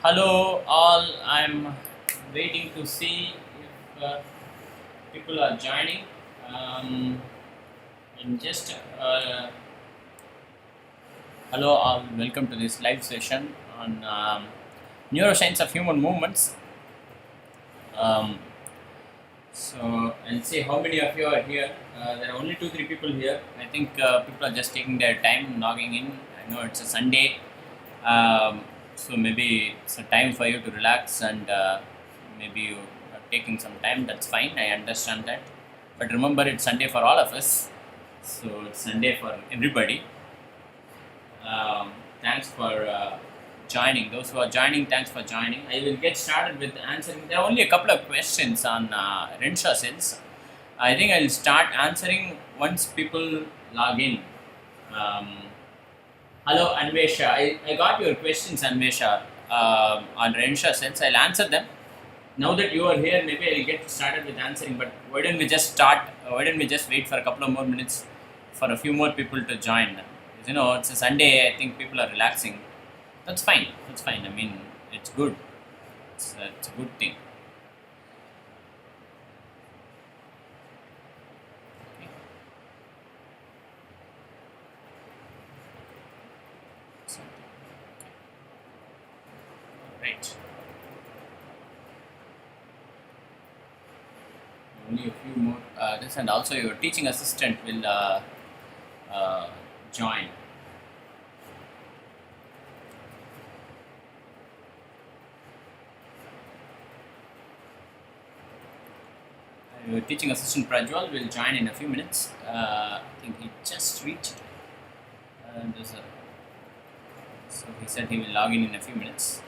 Hello, all. I'm waiting to see if people are joining. Um, and just hello, all. Welcome to this live session on neuroscience of human movements. Um, so, I'll see how many of you are here. There are only two, three people here. I think people are just taking their time logging in. I know it's a Sunday. So maybe it's a time for you to relax and maybe you are taking some time. That's fine. I understand that. But remember, it's Sunday for all of us. So it's Sunday for everybody. Um, Thanks for joining. Those who are joining, thanks for joining. I will get started with answering. There are only a couple of questions on Neuroscience. I think I'll start answering once people log in. Um, Hello, Anvesha. I got your questions, Anvesha, on Rensha sense. I'll answer them. Now that you are here, maybe I'll get started with answering. But why don't we just start? Why don't we just wait for a couple of more minutes for a few more people to join? You know, it's a Sunday. I think people are relaxing. That's fine. That's fine. I mean, it's good. It's a good thing. Okay. So, right. Only a few more. This and also your teaching assistant will uh, join. Your teaching assistant Prajwal will join in a few minutes. I think he just reached. So he said he will log in a few minutes.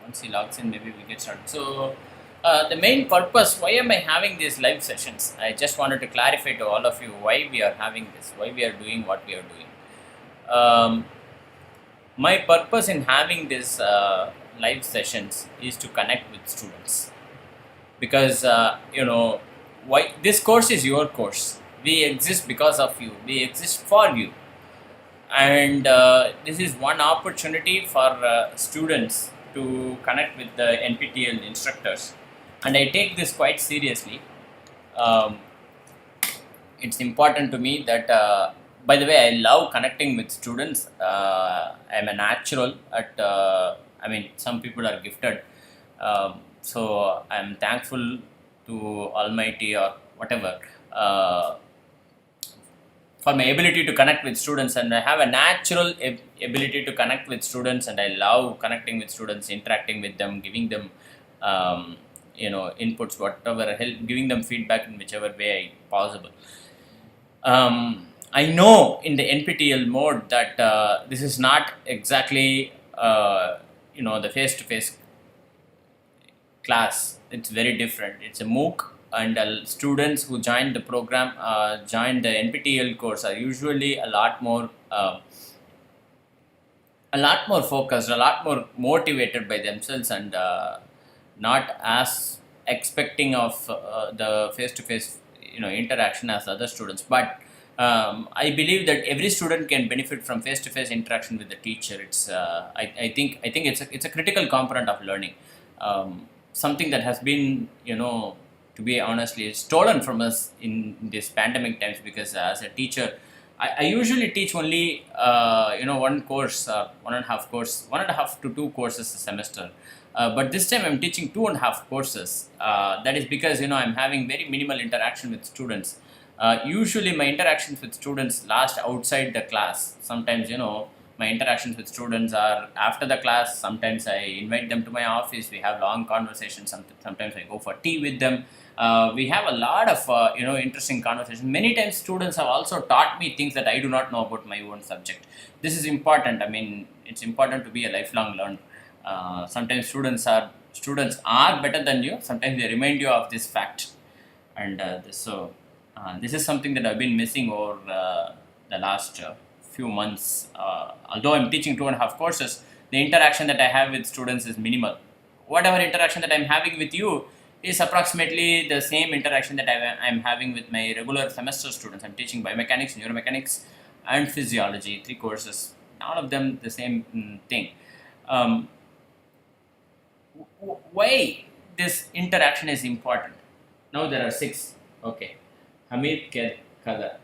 Once he logs in, maybe we'll get started. So the main purpose, why am I having these live sessions? I just wanted to clarify to all of you why we are having this, why we are doing what we are doing. My purpose in having these live sessions is to connect with students because why this course is your course. We exist because of you. We exist for you, and this is one opportunity for students to connect with the NPTEL instructors, and I take this quite seriously. Um, it's important to me that. By the way, I love connecting with students. I'm a natural at. I mean, some people are gifted. So I'm thankful to Almighty or whatever for my ability to connect with students, and I have a natural ability to connect with students, and I love connecting with students, interacting with them, giving them inputs, whatever, help, giving them feedback in whichever way possible. I know in the NPTEL mode that this is not exactly the face-to-face class. It's very different. It's a MOOC, and students who join the program, join the NPTEL course, are usually a lot more focused, a lot more motivated by themselves, and not as expecting of the face-to-face interaction as other students. But I believe that every student can benefit from face-to-face interaction with the teacher. It's I think it's a critical component of learning. Something that has been to be honestly stolen from us in these pandemic times, because as a teacher I usually teach only one course, one and a half to two courses a semester. But this time I'm teaching 2.5 courses. That is because I'm having very minimal interaction with students. Usually my interactions with students last outside the class. Sometimes my interactions with students are after the class. Sometimes I invite them to my office. We have long conversations. Sometimes I go for tea with them. We have a lot of interesting conversations. Many times students have also taught me things that I do not know about my own subject. This is important. I mean, it's important to be a lifelong learner. Sometimes students are better than you. Sometimes they remind you of this fact, and this is something that I've been missing over the last few months. Although I'm teaching 2.5 courses, the interaction that I have with students is minimal. Whatever interaction that I'm having with you is approximately the same interaction that I'm having with my regular semester students. I'm teaching biomechanics, neuromechanics, and physiology, 3 courses. All of them the same thing. Um, why this interaction is important. Now there are 6. Okay. Kadar.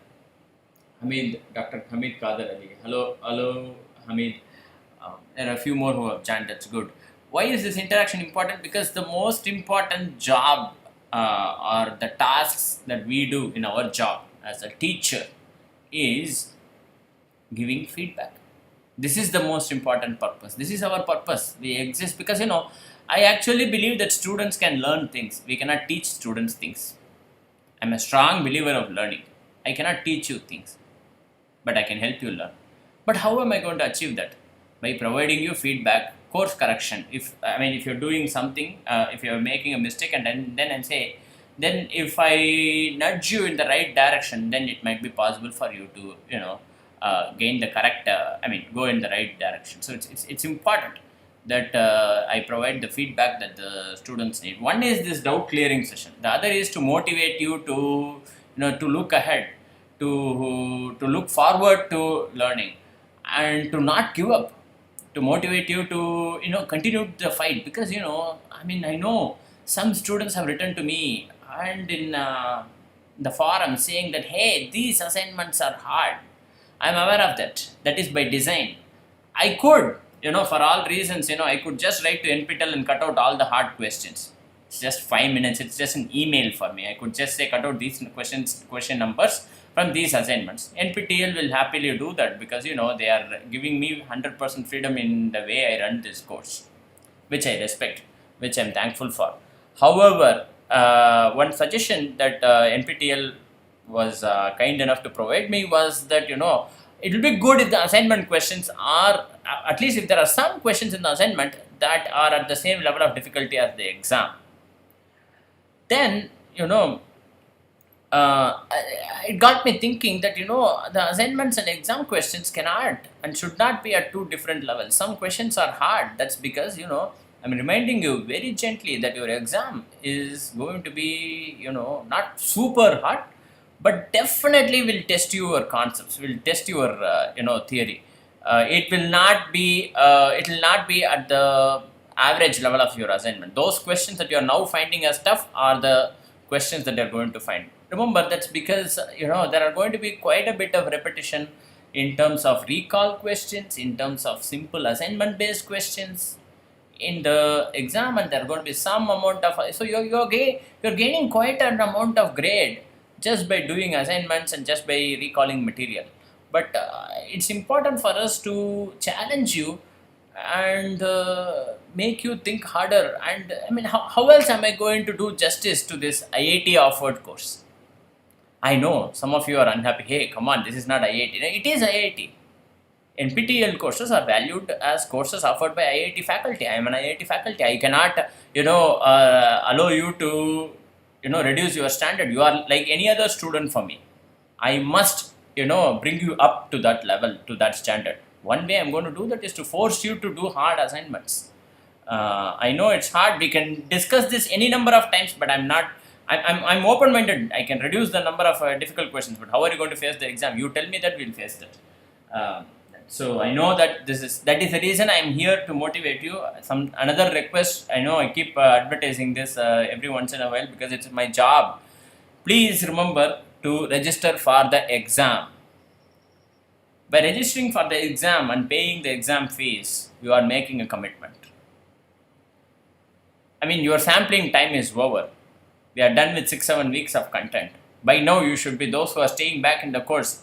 Dr. Hamid Kader Ali. Hello, Hamid. There are a few more who have joined. That's good. Why is this interaction important? Because the most important job or the tasks that we do in our job as a teacher is giving feedback. This is the most important purpose. This is our purpose. We exist because, I actually believe that students can learn things. We cannot teach students things. I'm a strong believer of learning. I cannot teach you things, but I can help you learn. But how am I going to achieve that? By providing you feedback, course correction. If you're doing something, if you're making a mistake, and then if I nudge you in the right direction, then it might be possible for you to gain the correct. Go in the right direction. So it's important that I provide the feedback that the students need. One is this doubt clearing session. The other is to motivate you to look ahead, to look forward to learning, and to not give up, to motivate you to continue the fight. Because I know some students have written to me and in the forum saying that, hey, these assignments are hard. I'm aware of that. That is by design. I could, for all reasons, I could just write to NPTEL and cut out all the hard questions. It's just 5 minutes. It's just an email for me. I could just say cut out these question numbers from these assignments. NPTEL will happily do that because, they are giving me 100% freedom in the way I run this course, which I respect, which I'm thankful for. However, one suggestion that NPTEL was kind enough to provide me was that, it will be good if the assignment questions are, at least if there are some questions in the assignment that are at the same level of difficulty as the exam. Then, it got me thinking that, the assignments and exam questions cannot and should not be at two different levels. Some questions are hard. That's because, I'm reminding you very gently that your exam is going to be, not super hard, but definitely will test your concepts, will test your, theory. It will not be at the average level of your assignment. Those questions that you are now finding as tough are the questions that you are going to find. Remember, that's because, there are going to be quite a bit of repetition in terms of recall questions, in terms of simple assignment-based questions in the exam, and there are going to be some amount of, so you're gaining quite an amount of grade just by doing assignments and just by recalling material. But it's important for us to challenge you and make you think harder. And how else am I going to do justice to this IIT offered course? I know some of you are unhappy. Hey, come on, this is not IIT. It is IIT. NPTEL courses are valued as courses offered by IIT faculty. I am an IIT faculty. I cannot, allow you to, reduce your standard. You are like any other student for me. I must, bring you up to that level, to that standard. One way I'm going to do that is to force you to do hard assignments. I know it's hard. We can discuss this any number of times, but I'm open-minded. I can reduce the number of difficult questions. But how are you going to face the exam? You tell me that, we'll face that. So I know that that is the reason I'm here to motivate you. Another request. I know I keep advertising this every once in a while because it's my job. Please remember to register for the exam. By registering for the exam and paying the exam fees, you are making a commitment. Your sampling time is over. We are done with 6-7 weeks of content. By now, you should be those who are staying back in the course.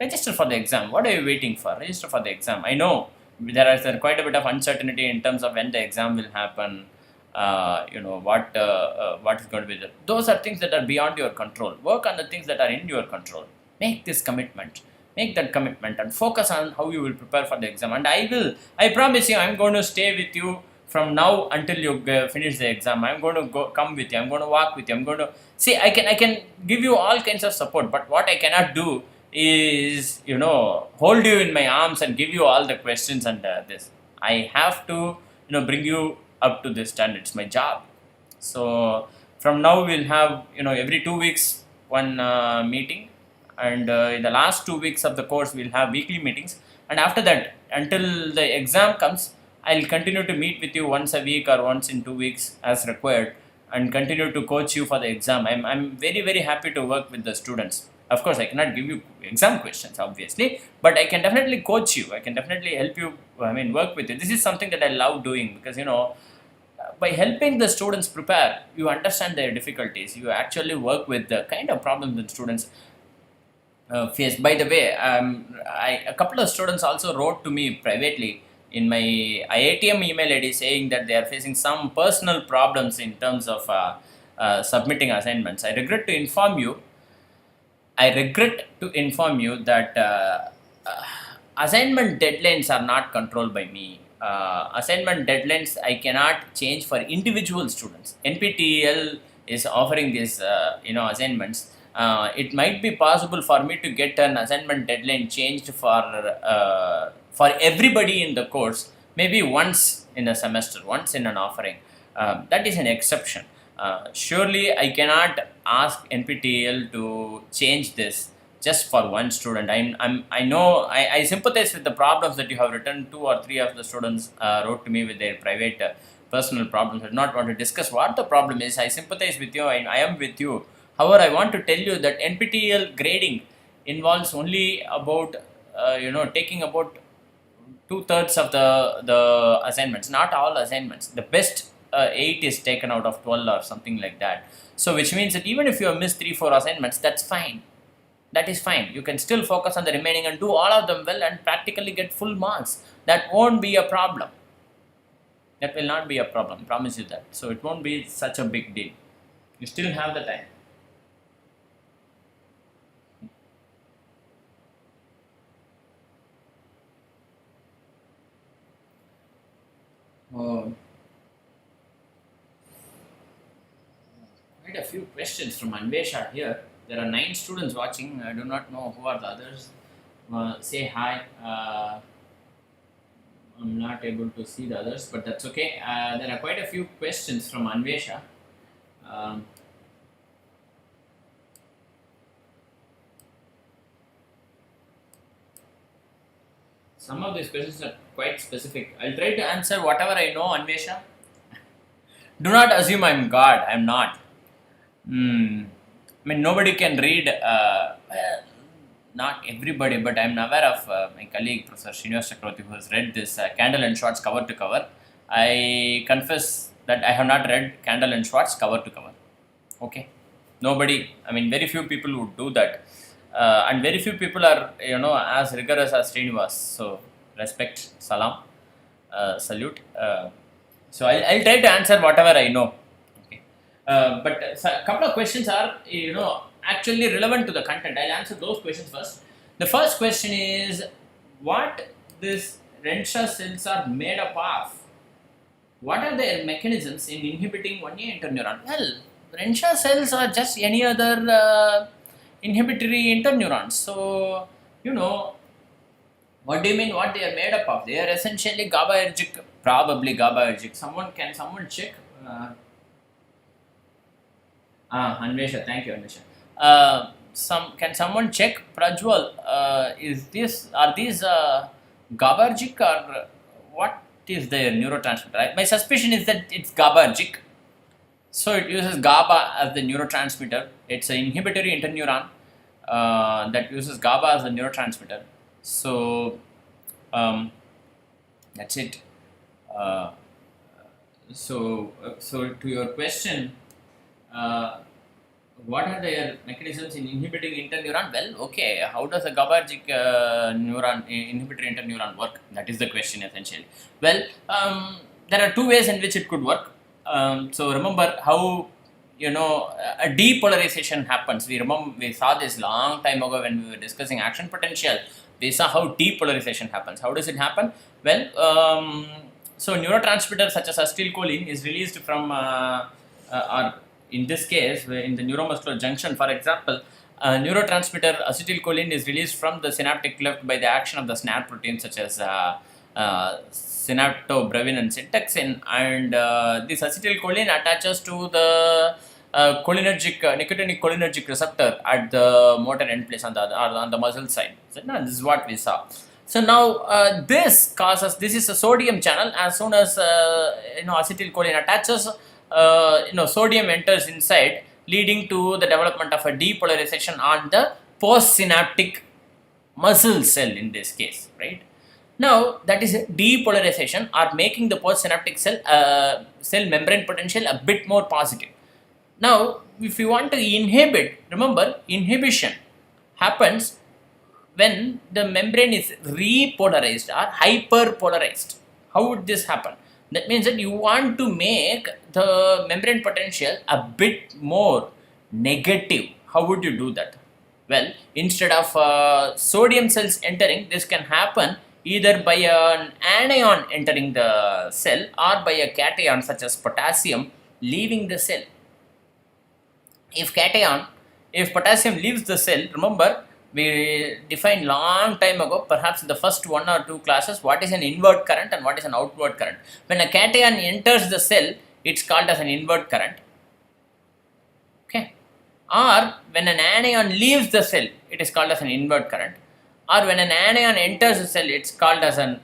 Register for the exam. What are you waiting for? Register for the exam. I know there is quite a bit of uncertainty in terms of when the exam will happen. What is going to be there. Those are things that are beyond your control. Work on the things that are in your control. Make this commitment. Make that commitment and focus on how you will prepare for the exam. And I promise you, I'm going to stay with you from now until you finish the exam. I'm going to come with you. I'm going to walk with you. I'm going to see. I can give you all kinds of support. But what I cannot do is, hold you in my arms and give you all the questions and this. I have to, bring you up to this standard. It's my job. So from now we'll have, every 2 weeks one meeting, and in the last 2 weeks of the course we'll have weekly meetings. And after that, until the exam comes, I'll continue to meet with you once a week or once in 2 weeks as required, and continue to coach you for the exam. I'm very, very happy to work with the students. Of course, I cannot give you exam questions, obviously, but I can definitely coach you. I can definitely help you, work with you. This is something that I love doing because, by helping the students prepare, you understand their difficulties. You actually work with the kind of problems that students face. By the way, a couple of students also wrote to me privately in my IITM email ID saying that they are facing some personal problems in terms of submitting assignments. I regret to inform you that assignment deadlines are not controlled by me. Assignment deadlines I cannot change for individual students. NPTEL is offering these, assignments. It might be possible for me to get an assignment deadline changed for everybody in the course, maybe once in a semester, once in an offering. That is an exception. Surely I cannot ask NPTEL to change this just for one student. I sympathize with the problems that you have written. 2 or 3 of the students wrote to me with their private personal problems. I do not want to discuss what the problem is. I sympathize with you. I am with you. However, I want to tell you that NPTEL grading involves only about taking about 2/3 of the assignments, not all assignments. The best 8 is taken out of 12 or something like that. So which means that even if you have missed 3-4 assignments, that's fine. That is fine. You can still focus on the remaining and do all of them well and practically get full marks. That won't be a problem. That will not be a problem, promise you that. So it won't be such a big deal. You still have the time. Oh, quite a few questions from Anvesha here. There are 9 students watching. I do not know who are the others. Say hi. I'm not able to see the others, but that's okay. There are quite a few questions from Anvesha. Um, some of these questions are quite specific. I'll try to answer whatever I know, Anvesha. Do not assume I'm God. I'm not. Nobody can read, not everybody, but I'm aware of my colleague, Professor Srinivas Chakravarti, who has read this Candle and Schwartz cover to cover. I confess that I have not read Candle and Schwartz cover to cover. Okay. Nobody, very few people would do that. And very few people are, as rigorous as Srinivas. So, respect, salam, salute. So, I'll try to answer whatever I know. But a couple of questions are, actually relevant to the content. I'll answer those questions first. The first question is, what these Renshaw cells are made up of? What are their mechanisms in inhibiting 1A interneuron? Well, Renshaw cells are just any other inhibitory interneurons. So, what do you mean what they are made up of? They are essentially GABAergic, probably GABAergic. Can someone check? Anvesha, thank you, Anvesha. Can someone check, Prajwal? Are these GABAergic or what is their neurotransmitter? My suspicion is that it's GABAergic. So it uses GABA as the neurotransmitter. It's an inhibitory interneuron that uses GABA as the neurotransmitter. So that's it. So to your question. What are their mechanisms in inhibiting interneuron? Well, okay, how does a GABAergic inhibitory interneuron work? That is the question essentially. Well, there are 2 ways in which it could work. So remember how, a depolarization happens. We saw this long time ago when we were discussing action potential. We saw how depolarization happens. How does it happen? Well, so neurotransmitter such as acetylcholine is released from, or in this case, in the neuromuscular junction, for example, neurotransmitter acetylcholine is released from the synaptic cleft by the action of the SNAR proteins such as synaptobrevin and syntaxin, and this acetylcholine attaches to the nicotinic cholinergic receptor at the motor end place on the muscle side. So, this is what we saw. So now this is a sodium channel. As soon as acetylcholine attaches, sodium enters inside, leading to the development of a depolarization on the postsynaptic muscle cell in this case, right? Now that is depolarization or making the postsynaptic cell membrane potential a bit more positive. Now, if you want to inhibit, remember inhibition happens when the membrane is repolarized or hyperpolarized. How would this happen? That means that you want to make the membrane potential a bit more negative. How would you do that? Well, instead of sodium cells entering, this can happen either by an anion entering the cell or by a cation such as potassium leaving the cell. If potassium leaves the cell, remember we defined long time ago, perhaps in the first 1 or 2 classes, what is an inward current and what is an outward current. When a cation enters the cell, it's called as an inward current. Okay. Or when an anion leaves the cell, it is called as an inward current. Or when an anion enters the cell, it's called as an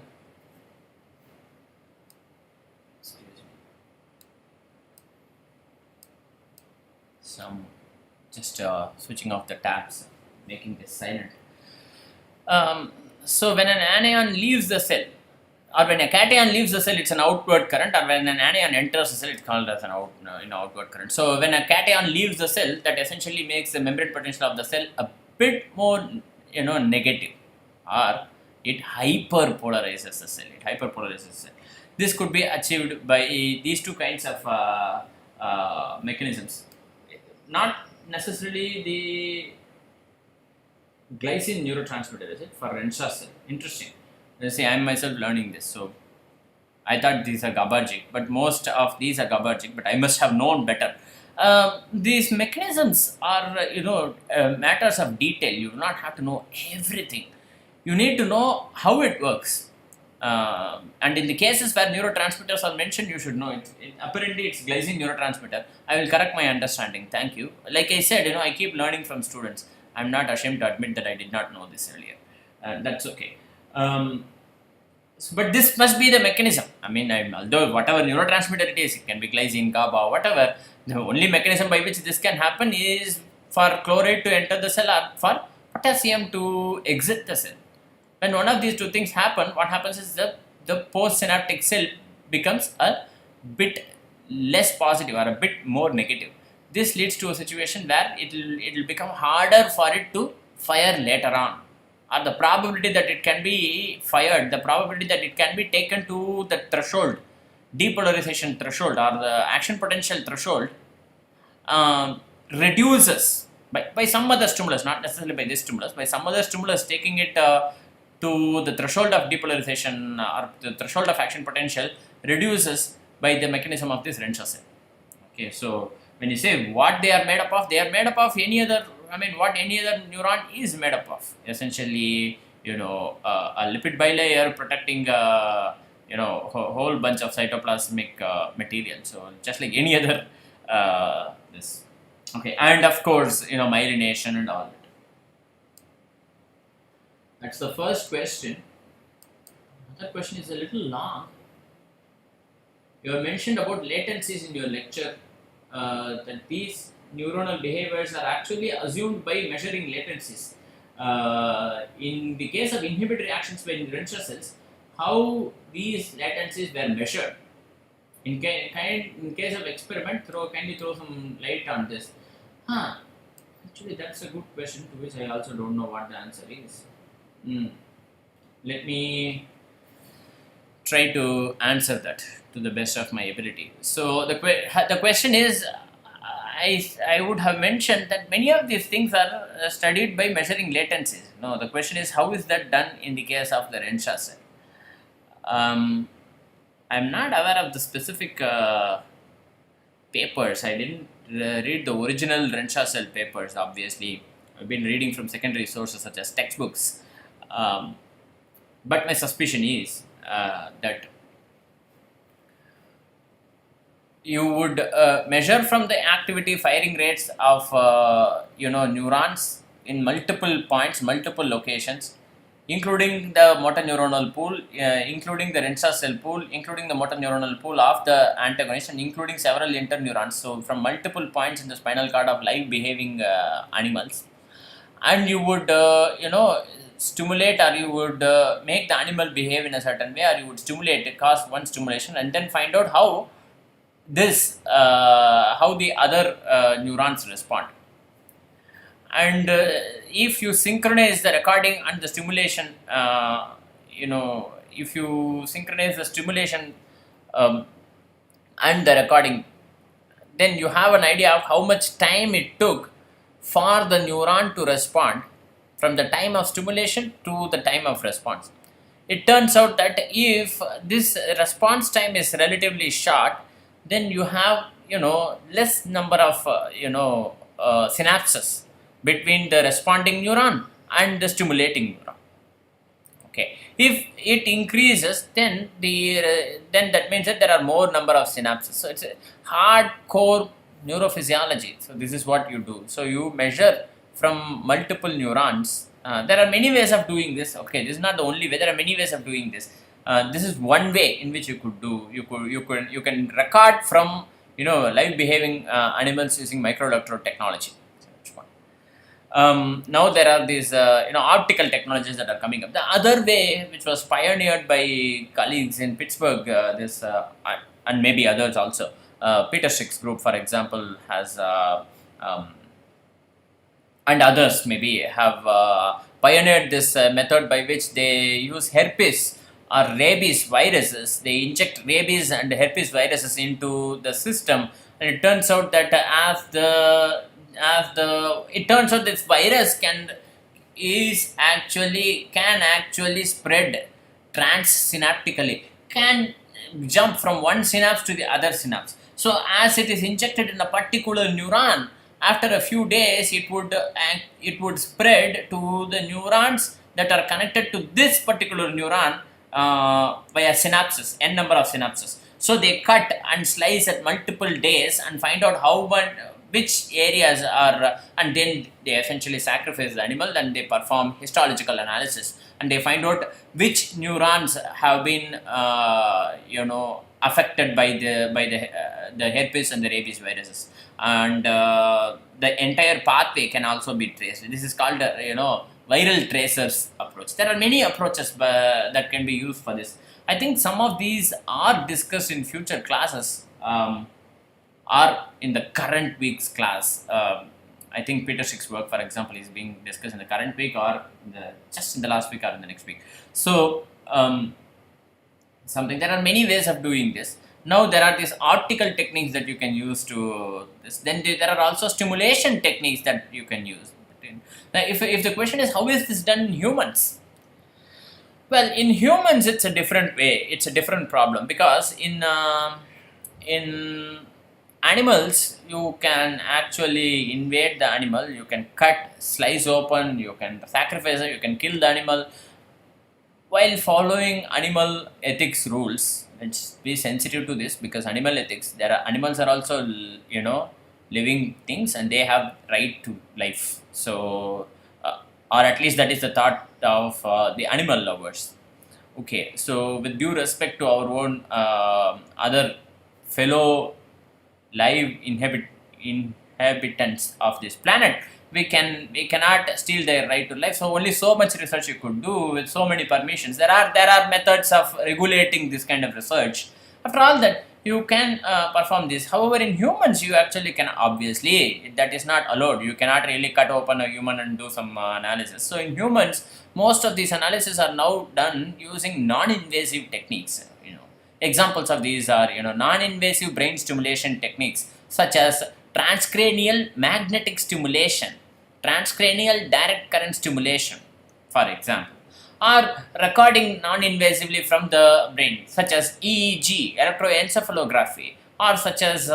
switching off the tabs, making this silent. So when an anion leaves the cell, or when a cation leaves the cell, it's an outward current, or when an anion enters the cell, it's called as an outward current. So when a cation leaves the cell, that essentially makes the membrane potential of the cell a bit more negative, or it hyperpolarizes the cell. This could be achieved by these two kinds of mechanisms. Not necessarily the Glazing neurotransmitter, is it, for Renshaw cell? Interesting. Let's say I am myself learning this, so I thought these are GABAergic, but most of these are GABAergic, but I must have known better. These mechanisms are, matters of detail. You do not have to know everything. You need to know how it works. And in the cases where neurotransmitters are mentioned, you should know it. Apparently, it's Glazing neurotransmitter. I will correct my understanding. Thank you. Like I said, I keep learning from students. I'm not ashamed to admit that I did not know this earlier. That's okay. But this must be the mechanism. I mean, although whatever neurotransmitter it is, it can be Glazing, GABA, whatever. The only mechanism by which this can happen is for chloride to enter the cell or for potassium to exit the cell. When one of these two things happen, what happens is the postsynaptic cell becomes a bit less positive or a bit more negative. This leads to a situation where it will become harder for it to fire later on, or the probability that it can be fired, the probability that it can be taken to the threshold, depolarization threshold or the action potential threshold, reduces by some other stimulus, not necessarily by this stimulus, by some other stimulus taking it to the threshold of depolarization or the threshold of action potential reduces by the mechanism of this Renshaw cell. Okay, so when you say what they are made up of, they are made up of what any other neuron is made up of. Essentially, a lipid bilayer protecting whole bunch of cytoplasmic material. So just like any other this. Okay, and of course, myelination and all that. That's the first question. Another question is a little long. You have mentioned about latencies in your lecture, that these neuronal behaviors are actually assumed by measuring latencies. In the case of inhibitory actions by Renshaw cells, how these latencies were measured? In case of experiment, can you throw some light on this? Actually, that's a good question to which I also don't know what the answer is. Let me try to answer that to the best of my ability. So the question is, I would have mentioned that many of these things are studied by measuring latencies. No, the question is how is that done in the case of the Renshaw cell? I'm not aware of the specific papers. I didn't read the original Renshaw cell papers, obviously. I've been reading from secondary sources such as textbooks. But my suspicion is that you would measure from the activity firing rates of neurons in multiple points, multiple locations, including the motor neuronal pool, including the Renshaw cell pool, including the motor neuronal pool of the antagonist, and including several interneurons. So, from multiple points in the spinal cord of live behaving animals, and you would, stimulate, or you would make the animal behave in a certain way, or you would stimulate it, cause one stimulation, and then find out how the other neurons respond. And if you synchronize the recording and the stimulation, if you synchronize the stimulation um, and the recording, then you have an idea of how much time it took for the neuron to respond from the time of stimulation to the time of response. It turns out that if this response time is relatively short, then you have less number of synapses between the responding neuron and the stimulating neuron. Okay, if it increases, then then that means that there are more number of synapses. So it's a hardcore neurophysiology. So this is what you do. So you measure from multiple neurons. There are many ways of doing this. Okay, this is not the only way. There are many ways of doing this. This is one way in which you could do. You can record from live behaving animals using microelectrode technology. Now there are these optical technologies that are coming up. The other way, which was pioneered by colleagues in Pittsburgh, and maybe others also, Peter Schick's group, for example, has and others maybe have pioneered this method by which they use herpes or rabies viruses. They inject rabies and herpes viruses into the system, and it turns out that it turns out this virus can actually spread transsynaptically, can jump from one synapse to the other synapse. So as it is injected in a particular neuron, after a few days it would spread to the neurons that are connected to this particular neuron via synapses, n number of synapses. So they cut and slice at multiple days and find out which areas are, and then they essentially sacrifice the animal and they perform histological analysis, and they find out which neurons have been affected by the herpes and the rabies viruses, and the entire pathway can also be traced. This is called viral tracers approach. There are many approaches that can be used for this. I think some of these are discussed in future classes, or in the current week's class. I think Peter Schick's work, for example, is being discussed in the current week, or just in the last week, or in the next week. So there are many ways of doing this. Now there are these optical techniques that you can use to this. Then there are also stimulation techniques that you can use. Now, if the question is, how is this done in humans? Well, in humans it's a different way. It's a different problem, because in animals, you can actually invade the animal, you can cut, slice open, you can sacrifice it, you can kill the animal while following animal ethics rules. Let's be sensitive to this, because animal ethics, animals are also living things, and they have right to life. So or at least that is the thought of the animal lovers. Okay, so with due respect to our own other fellow live inhabitants of this planet, we cannot steal their right to life. So only so much research you could do with so many permissions. There are methods of regulating this kind of research. After all that, you can perform this. However, in humans, you actually can, obviously that is not allowed. You cannot really cut open a human and do some analysis. So in humans, most of these analyses are now done using non-invasive techniques. Examples of these are non-invasive brain stimulation techniques, such as transcranial magnetic stimulation, transcranial direct current stimulation, for example, or recording non-invasively from the brain, such as EEG, electroencephalography, or such as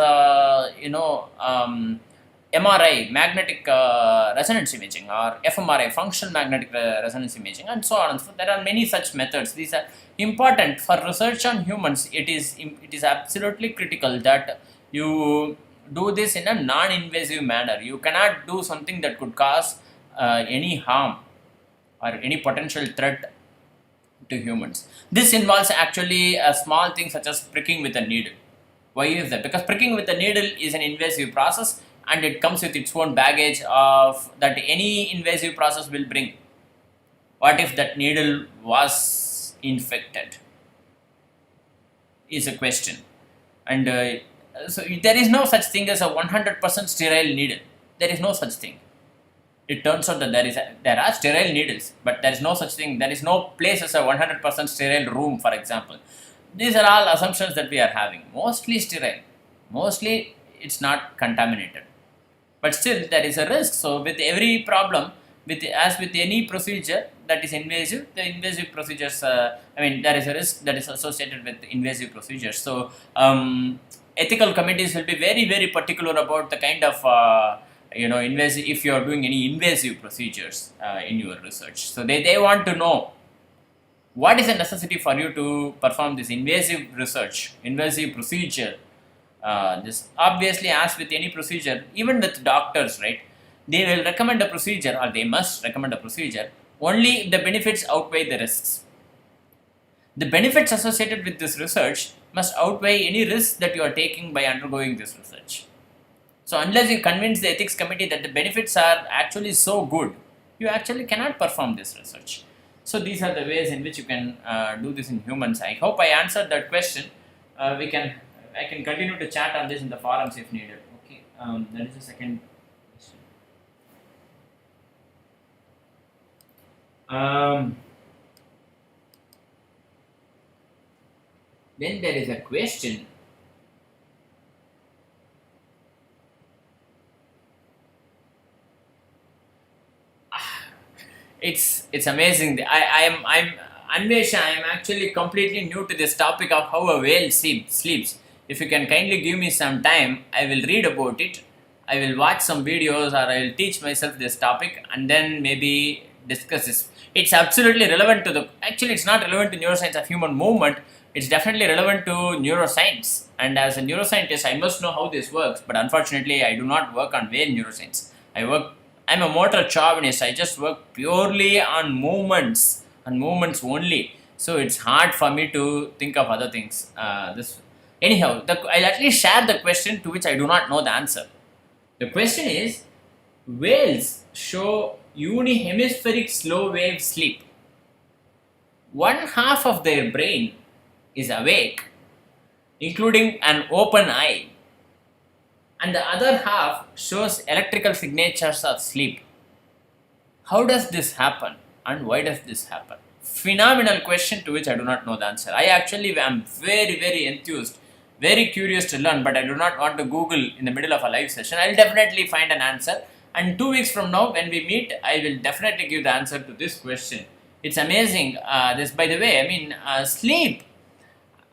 MRI, magnetic resonance imaging, or fMRI, functional magnetic resonance imaging, and so on and so forth. There are many such methods. These are important for research on humans. It is absolutely critical that you do this in a non-invasive manner. You cannot do something that could cause any harm or any potential threat to humans. This involves actually a small thing such as pricking with a needle. Why is that? Because pricking with a needle is an invasive process, and it comes with its own baggage of that any invasive process will bring. What if that needle was infected? Is a question. And so there is no such thing as a 100% sterile needle. There is no such thing. It turns out that there are sterile needles, but there is no such thing. There is no place as a 100% sterile room, for example. These are all assumptions that we are having. Mostly sterile. Mostly it's not contaminated. But still there is a risk. So with every problem, as with any procedure that is invasive, the invasive procedures, there is a risk that is associated with invasive procedures. So ethical committees will be very, very particular about the kind of invasive, if you are doing any invasive procedures in your research. So they want to know what is the necessity for you to perform this invasive research, invasive procedure. This obviously, as with any procedure, even with doctors, right? They will recommend a procedure, or they must recommend a procedure only if the benefits outweigh the risks. The benefits associated with this research must outweigh any risks that you are taking by undergoing this research. So unless you convince the ethics committee that the benefits are actually so good, you actually cannot perform this research. So these are the ways in which you can do this in humans. I hope I answered that question. I can continue to chat on this in the forums if needed. Okay, that is the second question. Then there is a question. It's amazing. I'm Anvesha. I am actually completely new to this topic of how a whale sleeps. If you can kindly give me some time, I will read about it. I will watch some videos, or I will teach myself this topic, and then maybe discuss this. It's absolutely relevant to the. Actually, it's not relevant to neuroscience of human movement. It's definitely relevant to neuroscience. And as a neuroscientist, I must know how this works. But unfortunately, I do not work on whale neuroscience. I'm a motor chauvinist. I just work purely on movements only. So it's hard for me to think of other things. Anyhow, I'll at least share the question to which I do not know the answer. The question is, whales show unihemispheric slow wave sleep. One half of their brain is awake, including an open eye, and the other half shows electrical signatures of sleep. How does this happen, and why does this happen? Phenomenal question to which I do not know the answer. I actually am very, very enthused, very curious to learn, but I do not want to Google in the middle of a live session. I'll definitely find an answer, and 2 weeks from now when we meet, I will definitely give the answer to this question. It's amazing. This, by the way, sleep.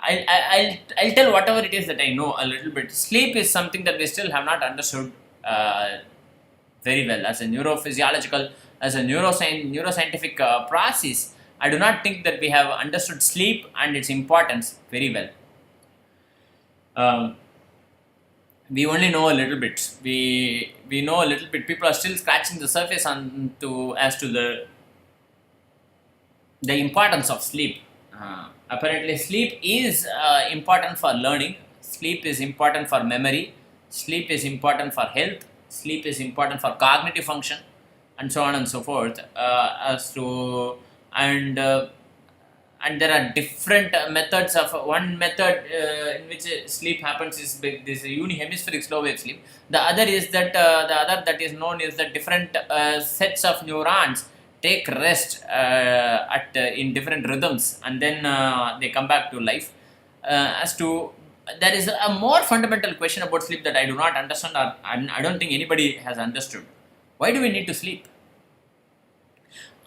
I'll tell whatever it is that I know a little bit. Sleep is something that we still have not understood very well as a neurophysiological, as a neuroscientific process. I do not think that we have understood sleep and its importance very well. We only know a little bit. We know a little bit. People are still scratching the surface as to the importance of sleep. Apparently, sleep is important for learning. Sleep is important for memory. Sleep is important for health. Sleep is important for cognitive function, and so on and so forth. And there are different methods of. One method in which sleep happens is this unihemispheric slow wave sleep. The other is that the other that is known is that different sets of neurons take rest in different rhythms, and then they come back to life. There is a more fundamental question about sleep that I do not understand, or I don't think anybody has understood. Why do we need to sleep?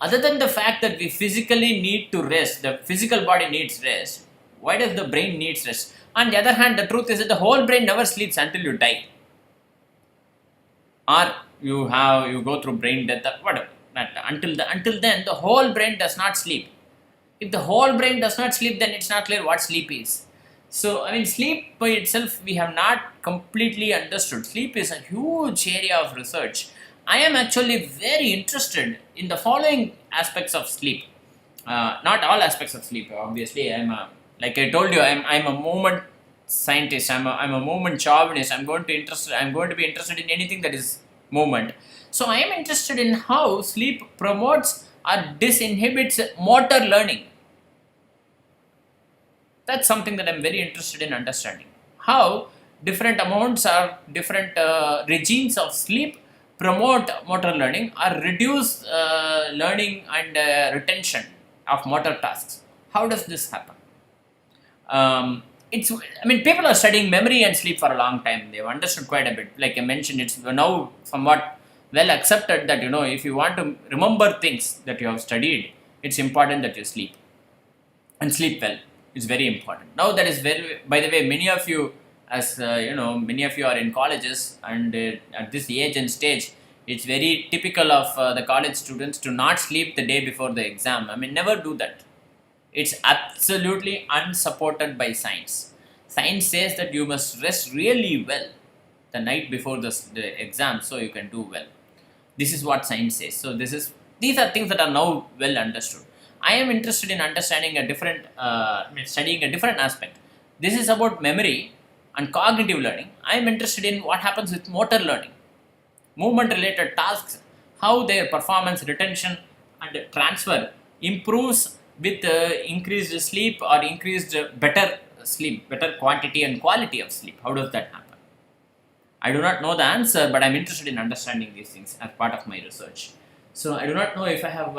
Other than the fact that we physically need to rest, the physical body needs rest, why does the brain needs rest? On the other hand, the truth is that the whole brain never sleeps until you die, or you go through brain death, or whatever. Until then, the whole brain does not sleep. If the whole brain does not sleep, then it's not clear what sleep is. So, sleep by itself, we have not completely understood. Sleep is a huge area of research, I am actually very interested in the following aspects of sleep. Not all aspects of sleep, obviously. Like I told you, I'm a movement scientist. I'm a movement chauvinist. I'm going to be interested in anything that is movement. So I am interested in how sleep promotes or disinhibits motor learning. That's something that I'm very interested in understanding. How different amounts or different regimes of sleep promote motor learning or reduce learning and retention of motor tasks. How does this happen? People are studying memory and sleep for a long time. They've understood quite a bit. Like I mentioned, it's now somewhat well accepted that if you want to remember things that you have studied, it's important that you sleep and sleep well. Is very important. Now that is very. By the way, many of you, as many of you are in colleges, and at this age and stage, it's very typical of the college students to not sleep the day before the exam. Never do that. It's absolutely unsupported by science. Science says that you must rest really well the night before the exam so you can do well. This is what science says. So these are things that are now well understood. I am interested in understanding studying a different aspect. This is about memory and cognitive learning. I am interested in what happens with motor learning, movement related tasks, how their performance, retention, and transfer improves with increased sleep or increased better sleep, better quantity and quality of sleep. How does that happen? I do not know the answer, but I'm interested in understanding these things as part of my research. So I do not know if I have.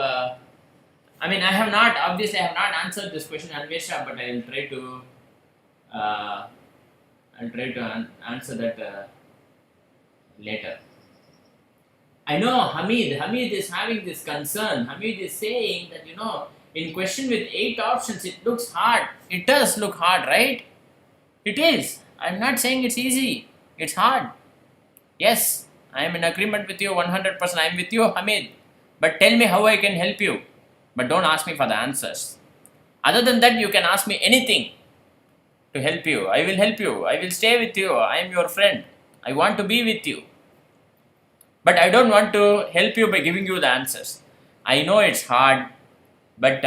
I have not. Obviously, I have not answered this question, Anvesha, but I will try to. I'll try to answer that later. I know Hamid. Hamid is having this concern. Hamid is saying that in question with 8 options, it looks hard. It does look hard, right? It is. I'm not saying it's easy. It's hard. Yes, I am in agreement with you 100%. I'm with you, Hamid. But tell me how I can help you. But don't ask me for the answers. Other than that, you can ask me anything to help you. I will help you. I will stay with you. I am your friend. I want to be with you. But I don't want to help you by giving you the answers. I know it's hard, but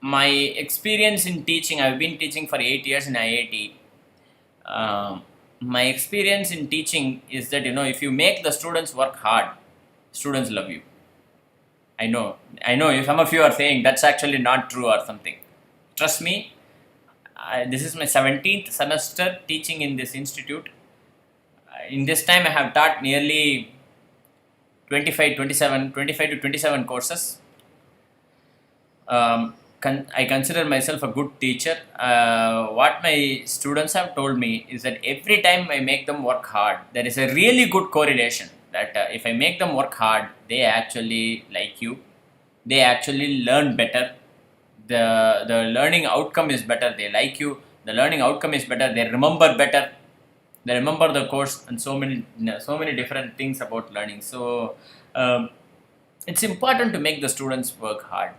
my experience in teaching, I've been teaching for 8 years in IIT. My experience in teaching is that, if you make the students work hard, students love you. I know some of you are saying that's actually not true or something. Trust me, this is my 17th semester teaching in this institute. In this time, I have taught nearly 25 to 27 courses. I consider myself a good teacher. What my students have told me is that every time I make them work hard, there is a really good correlation that if I make them work hard, they actually like you. They actually learn better. The learning outcome is better. They like you. The learning outcome is better. They remember better. They remember the course and so many different things about learning. So it's important to make the students work hard.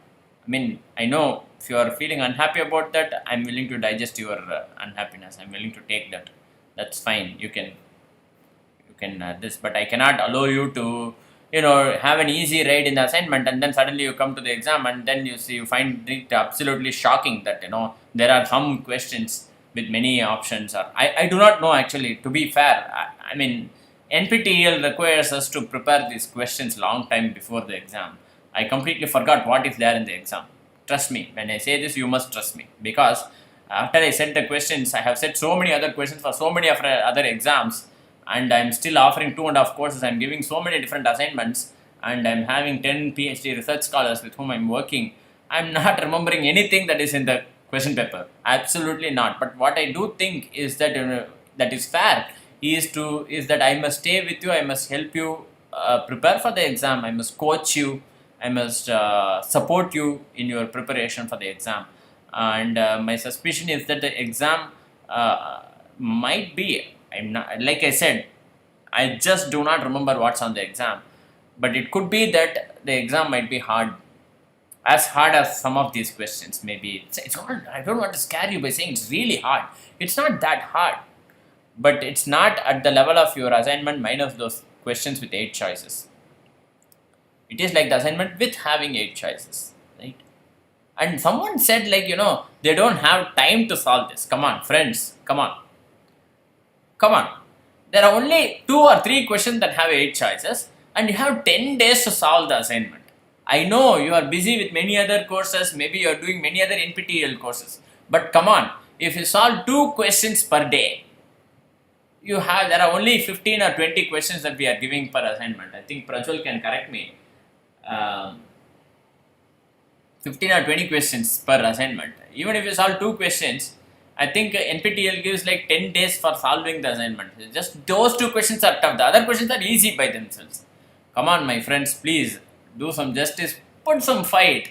I know if you are feeling unhappy about that, I'm willing to digest your unhappiness. I'm willing to take that. That's fine. You can this, but I cannot allow you to have an easy ride in the assignment and then suddenly you come to the exam and then you find it absolutely shocking that there are some questions with many options. Or I do not know actually. To be fair, NPTEL requires us to prepare these questions long time before the exam. I completely forgot what is there in the exam. Trust me, when I say this, you must trust me, because after I set the questions, I have set so many other questions for so many other exams, and I'm still offering 2.5 courses. I'm giving so many different assignments, and I'm having 10 PhD research scholars with whom I'm working. I'm not remembering anything that is in the question paper. Absolutely not. But what I do think is that that is fair is that I must stay with you. I must help you prepare for the exam. I must coach you. I must support you in your preparation for the exam. And my suspicion is that the exam might be, I'm not, like I said, I just do not remember what's on the exam. But it could be that the exam might be hard, as hard as some of these questions. Maybe it's not, I don't want to scare you by saying it's really hard. It's not that hard. but it's not at the level of your assignment minus those questions with 8 choices. It is like the assignment with having 8 choices, right? And someone said, like, they don't have time to solve this. Come on, friends, come on. Come on. There are only 2 or 3 questions that have 8 choices, and you have 10 days to solve the assignment. I know you are busy with many other courses, maybe you are doing many other NPTEL courses, but come on, if you solve 2 questions per day, there are only 15 or 20 questions that we are giving per assignment. I think Prajwal can correct me. Um, 15 or 20 questions per assignment. Even if you solve 2 questions, I think NPTEL gives like 10 days for solving the assignment. Just those 2 questions are tough. The other questions are easy by themselves. Come on, my friends, please do some justice. Put some fight.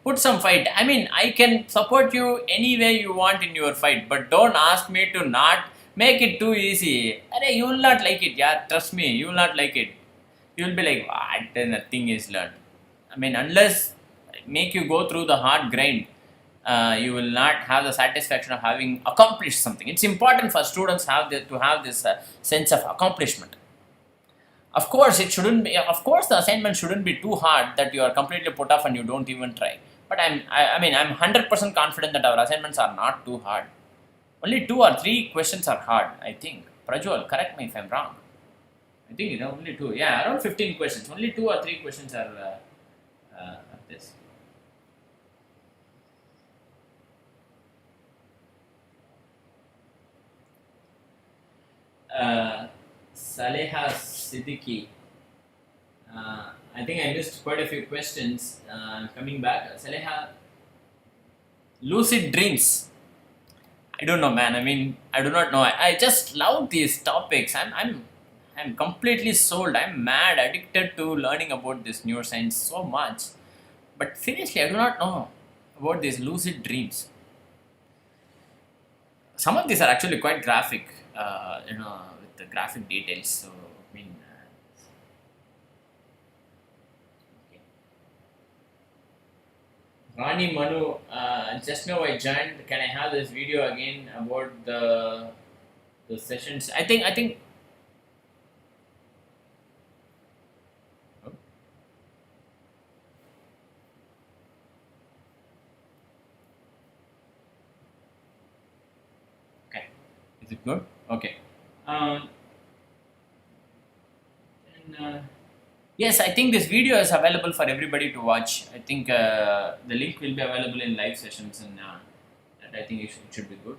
Put some fight. I mean, I can support you any way you want in your fight, but don't ask me to not make it too easy. Arey, you will not like it. Yeah, trust me, you will not like it. You will be like, what? Nothing is learned. I mean, unless make you go through the hard grind, you will not have the satisfaction of having accomplished something. It's important for students to have this sense of accomplishment. Of course, it shouldn't be. Of course, the assignment shouldn't be too hard that you are completely put off and you don't even try. But I mean, I'm 100% confident that our assignments are not too hard. Only 2 or 3 questions are hard, I think. Prajwal, correct me if I'm wrong. I think only 2. Yeah, around 15 questions. Only 2 or 3 questions are of this. Saleha Siddiqui. I think I missed quite a few questions. Coming back, Saleha, Lucid Dreams. I don't know, man. I mean, I do not know. I just love these topics. I'm completely sold. I'm mad, addicted to learning about this neuroscience so much. But seriously, I do not know about these lucid dreams. Some of these are actually quite graphic, with the graphic details. So, I mean, okay. Rani Manu, just now I joined. Can I have this video again about the sessions? I think. Oh, okay, is it good? Okay. Um, and, yes, I think this video is available for everybody to watch. I think the link will be available in live sessions, and that I think it should be good.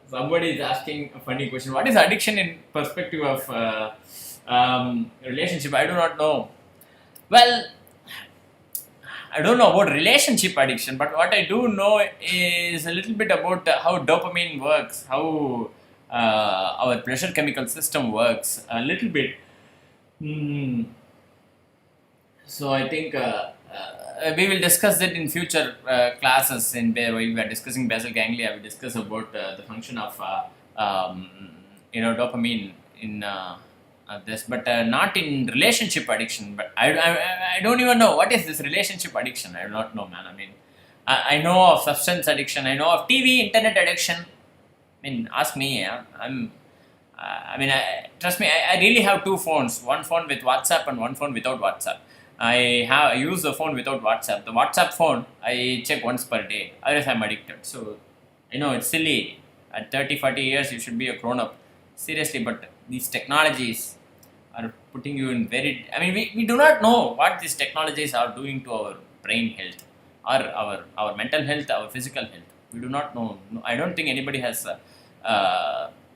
Somebody is asking a funny question. What is addiction in perspective of relationship? I do not know. Well, I don't know about relationship addiction, but what I do know is a little bit about how dopamine works, how our pleasure chemical system works, a little bit. Hmm. So I think we will discuss it in future classes. While we are discussing basal ganglia, we discuss about the function of dopamine in this, but not in relationship addiction. But I don't even know what is this relationship addiction. I do not know, man. I mean, I know of substance addiction. I know of TV, internet addiction. I mean, ask me. Yeah? Trust me. I really have 2 phones. One phone with WhatsApp and one phone without WhatsApp. I use the phone without WhatsApp. The WhatsApp phone I check once per day. Otherwise, I'm addicted. So, I know it's silly. At 30, 40 years, you should be a grown up. Seriously, but these technologies are putting you in very. I mean, we do not know what these technologies are doing to our brain health, or our mental health, our physical health. We do not know. No, I don't think anybody has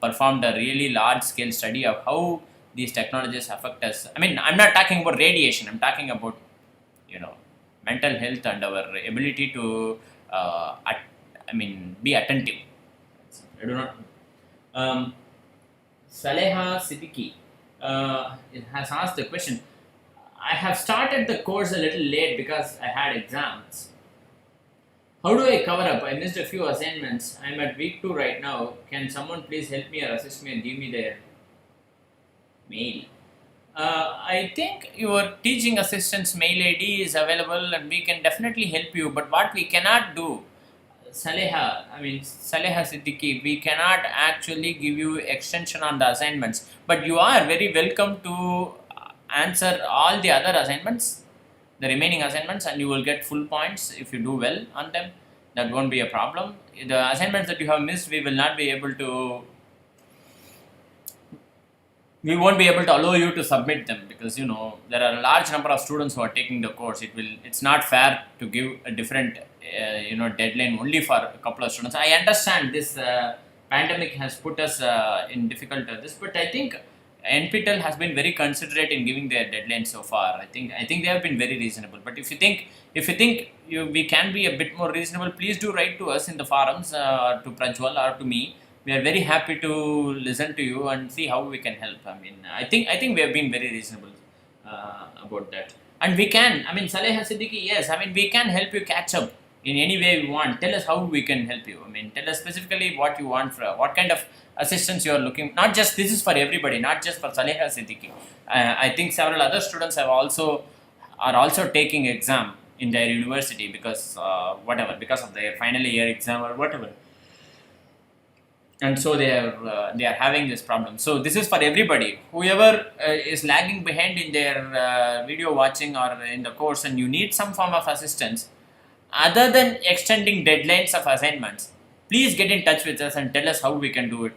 performed a really large scale study of how these technologies affect us. I mean, I'm not talking about radiation. I'm talking about mental health and our ability to be attentive. I do not. Saleha Siddiqui has asked the question. I have started the course a little late because I had exams. How do I cover up? I missed a few assignments. I'm at week 2 right now. Can someone please help me or assist me and give me their mail? I think your teaching assistant's mail ID is available and we can definitely help you. But what we cannot do, Saleha Siddiqui, we cannot actually give you extension on the assignments, but you are very welcome to answer all the other assignments, the remaining assignments, and you will get full points if you do well on them. That won't be a problem. The assignments that you have missed, we won't be able to allow you to submit them, because there are a large number of students who are taking the course. It's not fair to give a different deadline only for a couple of students. I understand this pandemic has put us in difficult this, but I think NPTEL has been very considerate in giving their deadlines so far. I think they have been very reasonable. But if you think we can be a bit more reasonable, please do write to us in the forums, or to Prajwal or to me. We are very happy to listen to you and see how we can help. I think we have been very reasonable about that, and we can. Saleha Siddiqui, yes. We can help you catch up in any way we want. Tell us how we can help you. Tell us specifically what you want, for what kind of assistance you are looking. Not just this is for everybody, not just for Saleha Siddiqui. I think several other students are also taking exam in their university, because because of their final year exam or whatever, and so they are having this problem. So this is for everybody. Whoever is lagging behind in their video watching or in the course, and you need some form of assistance other than extending deadlines of assignments, please get in touch with us and tell us how we can do it.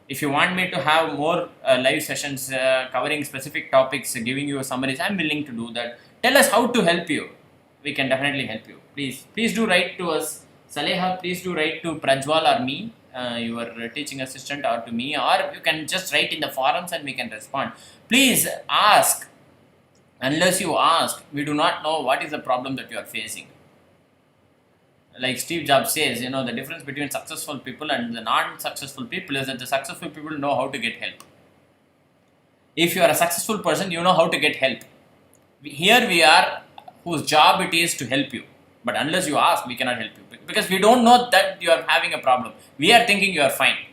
If you want me to have more live sessions covering specific topics, giving you summaries, I'm willing to do that. Tell us how to help you. We can definitely help you. Please do write to us. Saleha, please do write to Prajwal or me, your teaching assistant, or to me, or you can just write in the forums and we can respond. Please ask. Unless you ask, we do not know what is the problem that you are facing. Like Steve Jobs says, the difference between successful people and the non-successful people is that the successful people know how to get help. If you are a successful person, you know how to get help. Here we are, whose job it is to help you. But unless you ask, we cannot help you, because we don't know that you are having a problem. We are thinking you are fine.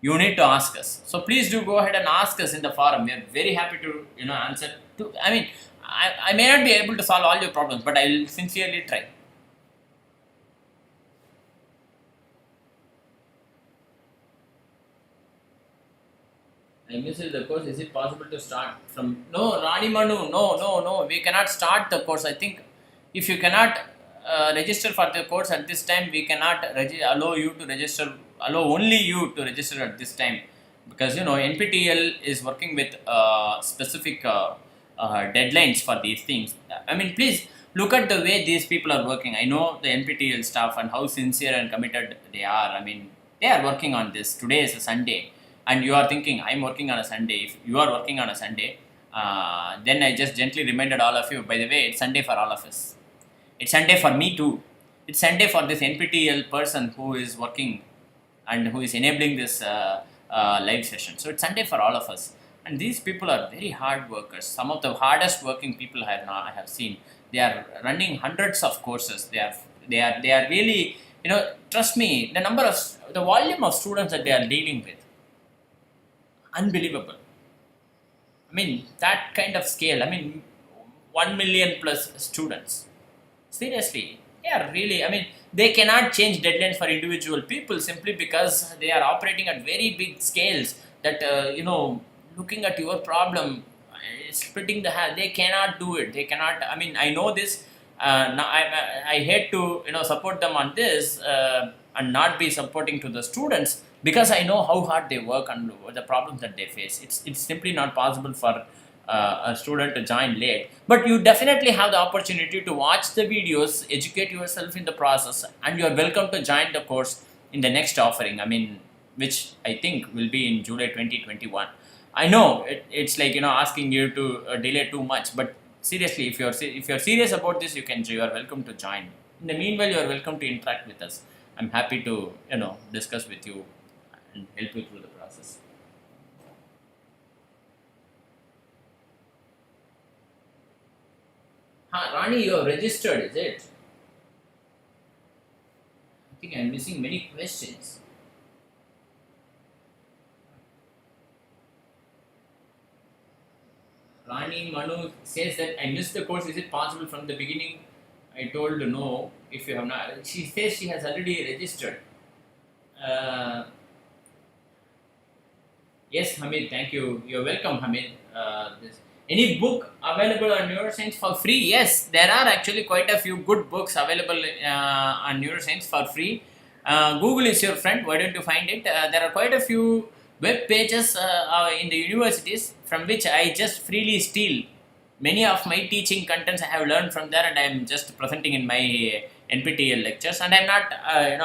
You need to ask us. So please do go ahead and ask us in the forum. We are very happy to answer. I may not be able to solve all your problems, but I will sincerely try. I missed the course. Is it possible to start from? No, Rani Manu. No. We cannot start the course. I think if you cannot register for the course at this time, we cannot allow you to register. Allow only you to register at this time, because NPTEL is working with specific deadlines for these things. Please look at the way these people are working. I know the NPTEL staff and how sincere and committed they are. They are working on this. Today is a Sunday, and you are thinking, I'm working on a Sunday. If you are working on a Sunday, then I just gently reminded all of you, by the way, it's Sunday for all of us. It's Sunday for me too. It's Sunday for this NPTEL person who is working and who is enabling this live session. So it's Sunday for all of us. And these people are very hard workers. Some of the hardest working people I have seen. They are running hundreds of courses. They are really, trust me, the volume of students that they are dealing with, unbelievable. That kind of scale. 1 million plus students. Seriously, they are really. They cannot change deadlines for individual people simply because they are operating at very big scales. That looking at your problem, splitting the hair. They cannot do it. They cannot. I know this. Now I hate to support them on this and not be supporting to the students, because I know how hard they work and the problems that they face. It's simply not possible for a student to join late, but you definitely have the opportunity to watch the videos, educate yourself in the process, and you are welcome to join the course in the next offering. Which I think will be in July 2021. I know it's like asking you to delay too much, but seriously, if you're serious about this, you are welcome to join. In the meanwhile, you are welcome to interact with us. I'm happy to discuss with you and help you through the process. Rani, you have registered, is it? I think I'm missing many questions. Rani Manu says that I missed the course. Is it possible from the beginning? I told no. if you have not, she says she has already registered. Uh, yes, Hamid, thank you. You're welcome, Hamid. Any book available on neuroscience for free? Yes, there are actually quite a few good books available on neuroscience for free. Google is your friend. Why don't you find it? There are quite a few web pages in the universities from which I just freely steal. Many of my teaching contents I have learned from there, and I am just presenting in my NPTEL lectures, and I'm not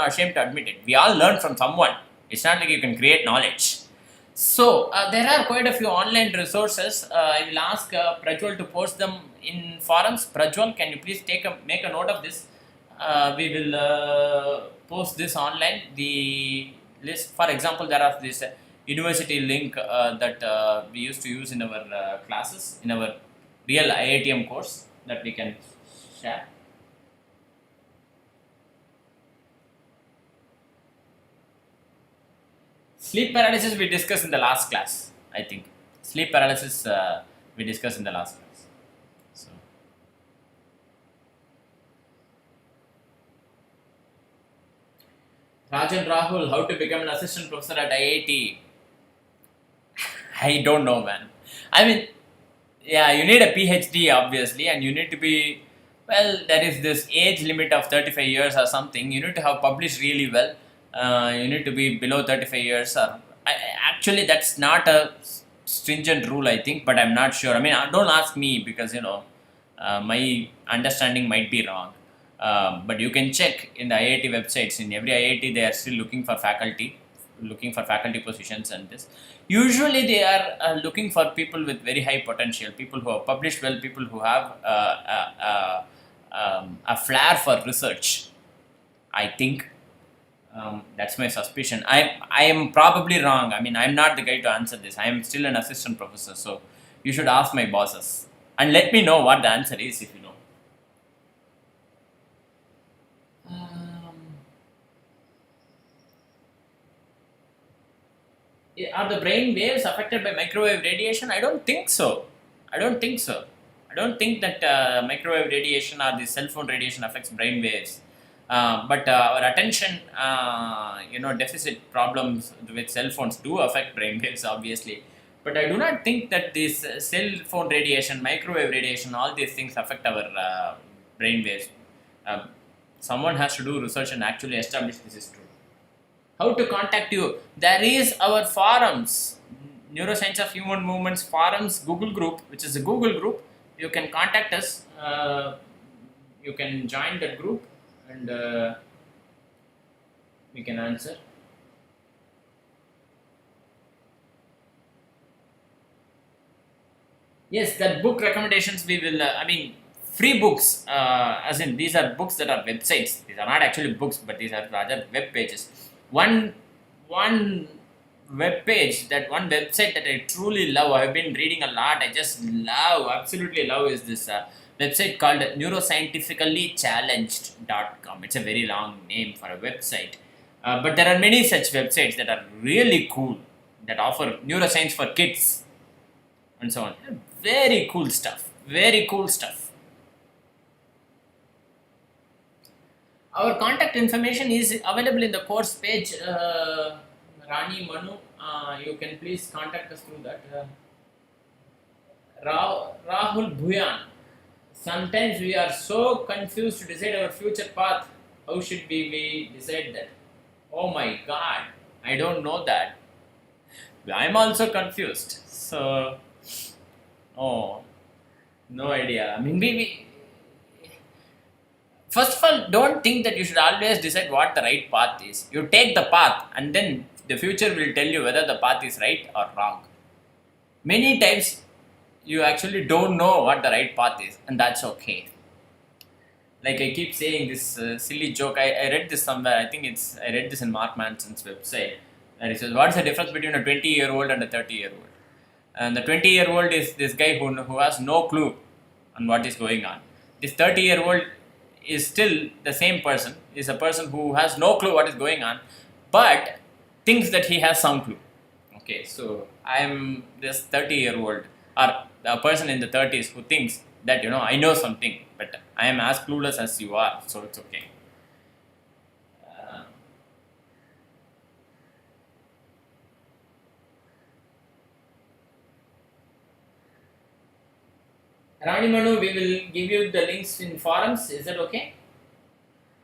ashamed to admit it. We all learn from someone. It's not like you can create knowledge. So there are quite a few online resources. I will ask Prajwal to post them in forums. Prajwal, can you please make a note of this? We will post this online. The list, for example, there are this university link that we used to use in our classes, in our real IITM course, that we can share. Sleep paralysis we discussed in the last class, I think. Sleep paralysis we discussed in the last class. So, Rajan Rahul, how to become an assistant professor at IIT? I don't know, man. I mean, yeah, you need a PhD obviously, and you need to be, well, there is this age limit of 35 years or something. You need to have published really well. You need to be below 35 years. Actually, that's not a stringent rule, I think, but I'm not sure. I mean, don't ask me because my understanding might be wrong. But you can check in the IIT websites. In every IIT, they are still looking for faculty positions and this. Usually, they are looking for people with very high potential, people who have published well, people who have a flair for research. I think that's my suspicion. I am probably wrong. I mean, I'm not the guy to answer this. I am still an assistant professor, so you should ask my bosses and let me know what the answer is if you know. Are the brain waves affected by microwave radiation? I don't think so. I don't think so. I don't think that microwave radiation or the cell phone radiation affects brain waves. But our attention, deficit problems with cell phones do affect brain waves, obviously. But I do not think that this cell phone radiation, microwave radiation, all these things affect our brain waves. Uh, Someone has to do research and actually establish this is true. How to contact you? There is our forums, Neuroscience of Human Movements forums Google group, which is a Google group. You can contact us. You can join that group, and we can answer. Yes, that book recommendations we will. Free books. As in, these are books that are websites. These are not actually books, but these are rather web pages. One web page, that one website that I truly love, I've been reading a lot, I just love, absolutely love, is this website called neuroscientificallychallenged.com. It's a very long name for a website, but there are many such websites that are really cool, that offer neuroscience for kids and so on. Very cool stuff, very cool stuff. Our contact information is available in the course page. Rani Manu, you can please contact us through that. Rahul Bhuyan. Sometimes we are so confused to decide our future path. How should we decide that? Oh my God, I don't know that. I'm also confused. So, oh, no idea. I mean, first of all, don't think that you should always decide what the right path is. You take the path, and then the future will tell you whether the path is right or wrong. Many times, you actually don't know what the right path is, and that's okay. Like I keep saying this silly joke. I read this somewhere. I read this in Mark Manson's website. And it says, what is the difference between a 20-year-old and a 30-year-old? And the 20-year-old is this guy who has no clue on what is going on. This 30-year-old is still the same person, is a person who has no clue what is going on, but thinks that he has some clue. Okay, so I'm this 30-year-old, or a person in the 30s who thinks that, I know something, but I am as clueless as you are, so it's okay. Rani Manu, we will give you the links in forums. Is that okay?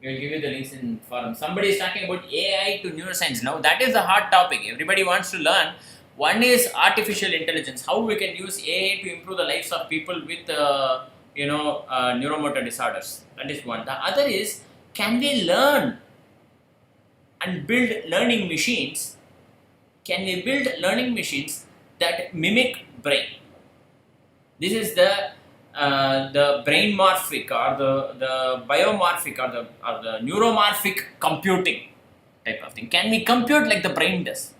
We will give you the links in forums. Somebody is talking about AI to neuroscience. Now that is a hot topic. Everybody wants to learn. One is artificial intelligence. How we can use AI to improve the lives of people with neuromotor disorders. That is one. The other is, can we learn and build learning machines? Can we build learning machines that mimic brain? This is the brain morphic or the biomorphic or the neuromorphic computing type of thing. Can we compute like the brain does?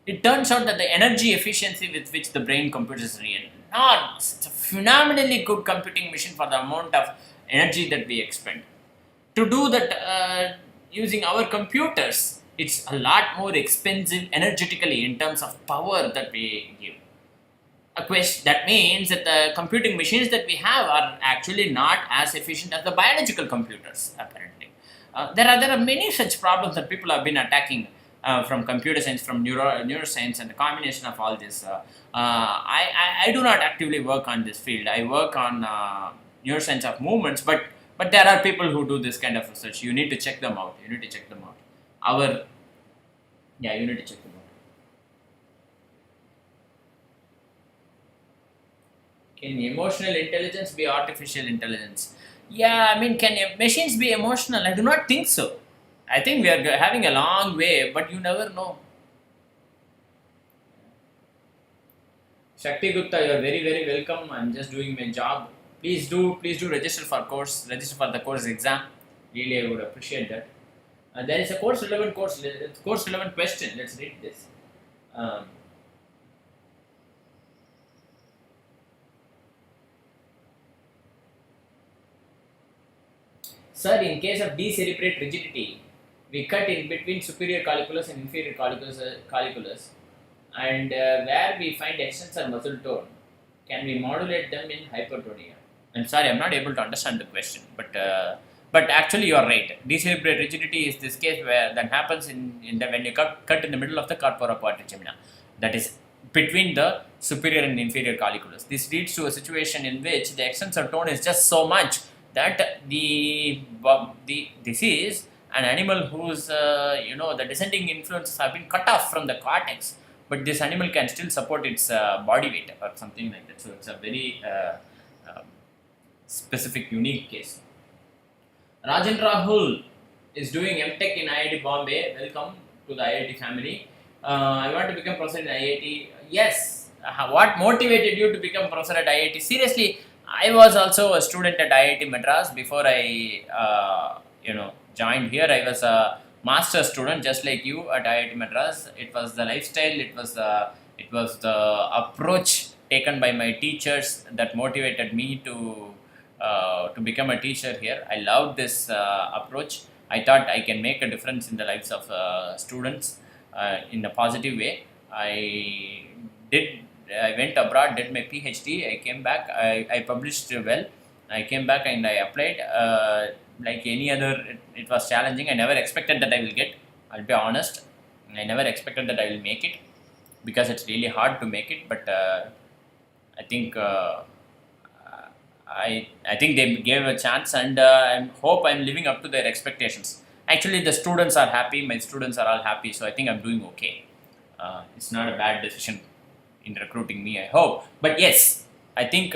It turns out that the energy efficiency with which the brain computes is enormous. It's a phenomenally good computing machine for the amount of energy that we expend. To do that using our computers, it's a lot more expensive energetically in terms of power that we give. That means that the computing machines that we have are actually not as efficient as the biological computers, apparently. There are many such problems that people have been attacking from computer science, from neuroscience, and the combination of all this. I do not actively work on this field. I work on neuroscience of movements, but there are people who do this kind of research. You need to check them out. You need to check them out. You need to check them out. Can emotional intelligence be artificial intelligence? Yeah, I mean, can machines be emotional? I do not think so. I think we are having a long way, but you never know. Shakti Gupta, you are very, very welcome. I'm just doing my job. Please do register for the course exam. Really, I would appreciate that. There is a course relevant question. Let's read this. Sir, in case of decerebrate rigidity, we cut in between superior colliculus and inferior colliculus, and where we find extensor muscle tone, can we modulate them in hypertonia? I'm sorry, I'm not able to understand the question, but actually you are right. Decerebrate rigidity is this case where that happens when you cut in the middle of the corpora quadrigemina, that is between the superior and inferior colliculus. This leads to a situation in which the extensor tone is just so much that this is an animal whose the descending influences have been cut off from the cortex, but this animal can still support its body weight or something like that. So it's a very specific, unique case. Rajan Rahul is doing MTech in IIT Bombay. Welcome to the IIT family. I want to become professor in IIT. Yes. What motivated you to become professor at IIT? Seriously, I was also a student at IIT Madras before I joined here. I was a master's student just like you at IIT Madras. It was the lifestyle, it was the approach taken by my teachers that motivated me to become a teacher here. I loved this approach. I thought I can make a difference in the lives of students in a positive way. I went abroad, did my PhD. I came back. I published well. I came back and I applied. Like any other, it was challenging. I never expected that I will get. I'll be honest. I never expected that I will make it because it's really hard to make it. But I think I think they gave a chance, and I hope I'm living up to their expectations. Actually, the students are happy. My students are all happy, so I think I'm doing okay. It's not a bad decision in recruiting me, I hope. But yes, I think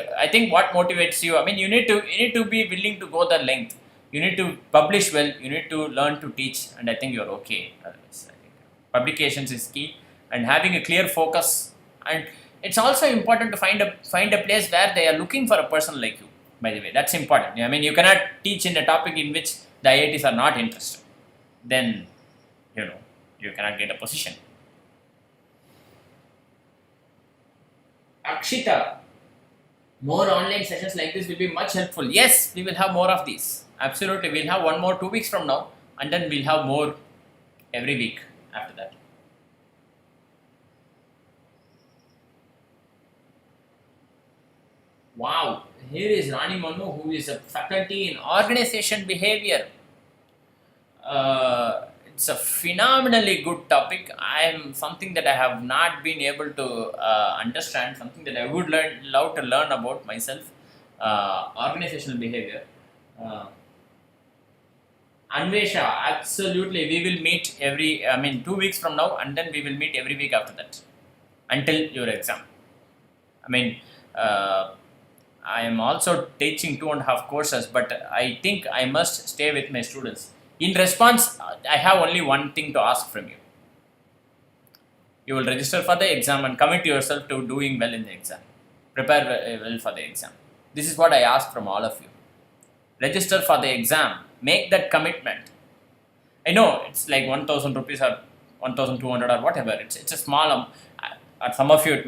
what motivates you, I mean, you need to be willing to go the length. You need to publish well, you need to learn to teach, and I think you're okay. I think publications is key, and having a clear focus, and it's also important to find a place where they are looking for a person like you, by the way. That's important. I mean, you cannot teach in a topic in which the IITs are not interested. Then you cannot get a position. Akshita, more online sessions like this will be much helpful. Yes, we will have more of these. Absolutely. We'll have one more 2 weeks from now, and then we'll have more every week after that. Wow. Here is Rani Manu, who is a faculty in organization behavior. It's a phenomenally good topic. I am something that I have not been able to understand, something that I would love to learn about myself. organizational behavior. Uh, Anvesha, absolutely. We will meet 2 weeks from now, and then we will meet every week after that until your exam. I mean, uh, I am also teaching 2.5 courses, but I think I must stay with my students. In response, I have only one thing to ask from you. You will register for the exam and commit yourself to doing well in the exam. Prepare well for the exam. This is what I ask from all of you. Register for the exam. Make that commitment. I know it's like 1,000 rupees or 1,200 or whatever. It's a small amount. For some of you it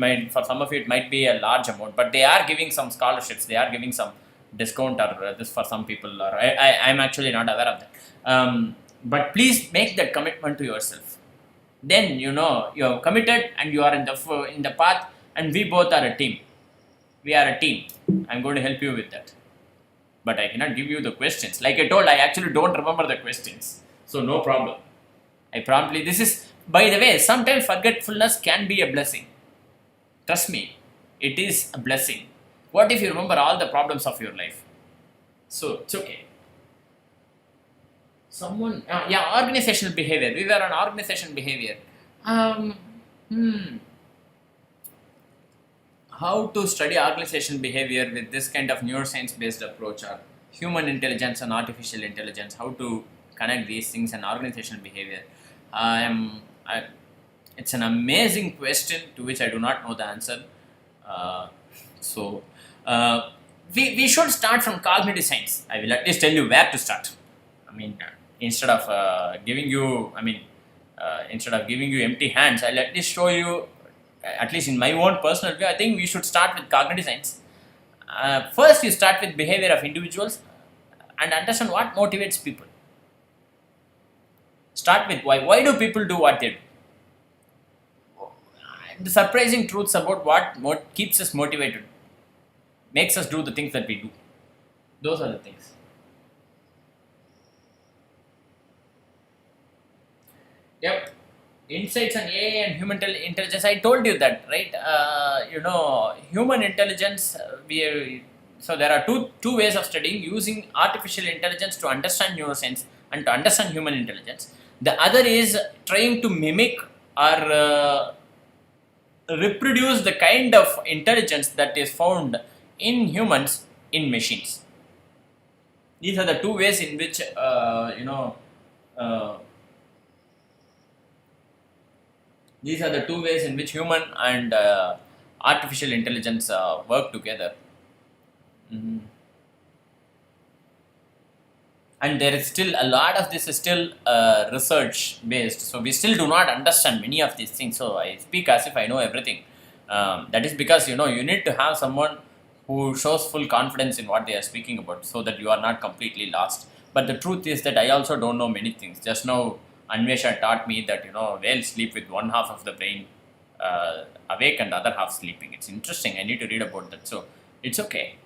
might be a large amount, but they are giving some scholarships. They are giving some discount or this for some people. Or I'm actually not aware of that. But please make that commitment to yourself. Then you are committed and you are in the path, and we both are a team. We are a team. I'm going to help you with that. But I cannot give you the questions. Like I told, I actually don't remember the questions. So no problem. This is, by the way, sometimes forgetfulness can be a blessing. Trust me, it is a blessing. What if you remember all the problems of your life? So it's okay. Organizational behavior. We were on organizational behavior. How to study organizational behavior with this kind of neuroscience based approach, or human intelligence and artificial intelligence, how to connect these things and organizational behavior. It's an amazing question to which I do not know the answer. We should start from cognitive science. I will at least tell you where to start. Instead of giving you empty hands, I'll at least show you, at least in my own personal view, I think we should start with cognitive science. First, you start with behavior of individuals and understand what motivates people. Start with why. Why do people do what they do? The surprising truths about what keeps us motivated, makes us do the things that we do. Those are the things. Yep. Insights on AI and human intelligence. I told you that, right? Human intelligence. So there are two ways of studying: using artificial intelligence to understand neuroscience and to understand human intelligence. The other is trying to mimic or reproduce the kind of intelligence that is found in humans in machines. These are the two ways in which these are the two ways in which human and artificial intelligence work together. Mm-hmm. And there is still a lot of this is still research based, so we still do not understand many of these things. So I speak as if I know everything. That is because you need to have someone who shows full confidence in what they are speaking about, so that you are not completely lost. But the truth is that I also don't know many things. Just now, Anvesha taught me that whales sleep with one half of the brain awake and the other half sleeping. It's interesting. I need to read about that. So it's okay.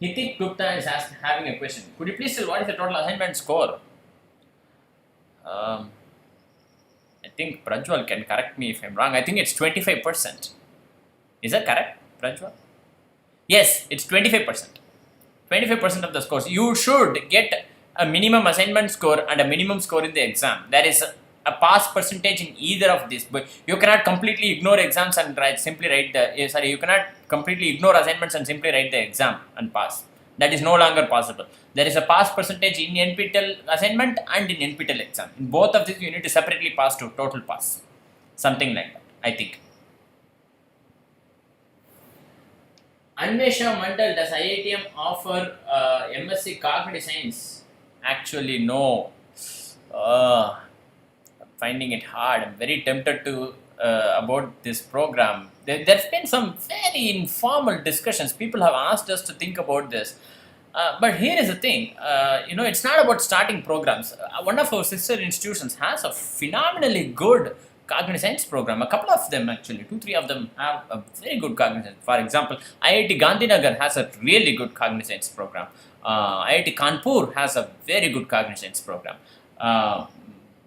Hitik Gupta is having a question. Could you please tell what is the total assignment score? I think Prajwal can correct me if I'm wrong. I think it's 25%. Is that correct, Prajwal? Yes, it's 25%. 25% of the scores. You should get a minimum assignment score and a minimum score in the exam. There is a pass percentage in either of these. But you cannot completely ignore exams and you cannot completely ignore assignments and simply write the exam and pass. That is no longer possible. There is a pass percentage in NPTEL assignment and in NPTEL exam. In both of these, you need to separately pass to total pass. Something like that, I think. Anvesha Mandal, does IITM offer MSc Cognitive Science? Actually, no. I'm finding it hard. I'm very tempted to about this program. There's been some very informal discussions. People have asked us to think about this. But here is the thing, it's not about starting programs. One of our sister institutions has a phenomenally good cognitive science program. A couple of them actually, 2-3 of them have a very good cognitive science. For example, IIT Gandhinagar has a really good cognitive science program. IIT Kanpur has a very good cognitive science program.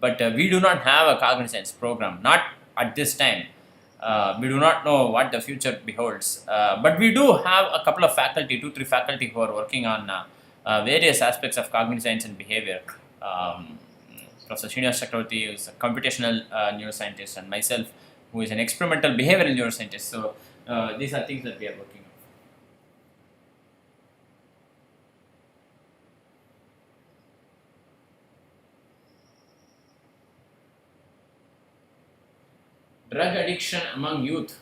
but we do not have a cognizance program, not at this time. We do not know what the future beholds, but we do have a couple of faculty, 2-3 faculty who are working on various aspects of cognizance and behavior. Professor Srinivas Chakravarti is a computational neuroscientist, and myself, who is an experimental behavioral neuroscientist. So these are things that we are working on. Drug addiction among youth.